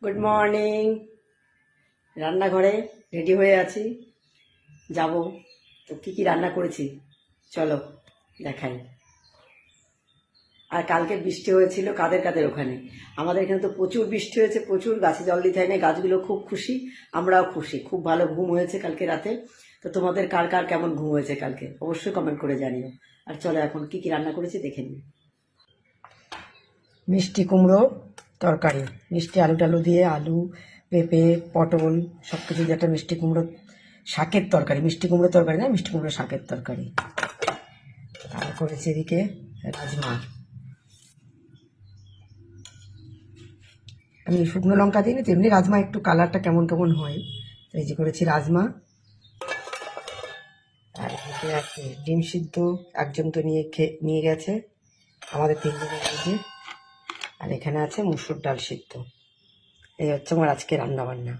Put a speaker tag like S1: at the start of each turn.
S1: Good morning. রান্নাঘরে ready হয়ে আছি, যাব। তো কি কি রান্না করেছি চলো দেখাই। আর কালকে বৃষ্টি হয়েছিল কাদের কাদের ওখানে? আমাদের এখানে তো প্রচুর বৃষ্টি হয়েছে, প্রচুর। গাছে জল দিতে হয় না, গাছগুলো খুব খুশি, আমরাও খুশি। খুব ভালো ঘুম হয়েছে কালকে রাতে। তো তোমাদের কার কার কেমন ঘুম হয়েছে কালকে অবশ্যই কমেন্ট করে জানিও। আর চলো এখন কি কি রান্না করেছি দেখে নিই। মিষ্টি কুমড়ো তরকারি, মিষ্টি আলু টালু দিয়ে, আলু পেঁপে পটল সব কিছু দিয়ে একটা মিষ্টি কুমড়ো শাকের তরকারি। মিষ্টি কুমড়ো তরকারি না, মিষ্টি কুমড়ো শাকের তরকারি। আর করেছি এদিকে রাজমা। আমি শুকনো লঙ্কা দিই না, তেমনি রাজমা একটু কালারটা কেমন কেমন হয়। তো এই যে করেছি রাজমা। আর এদিকে আছে ডিম সিদ্ধ, একজন তো নিয়ে গেছে, আমাদের তিনজনের মধ্যে। আর এখানে আছে মুসুর ডাল সিদ্ধ। এই হচ্ছে আমার আজকে রান্না বান্না।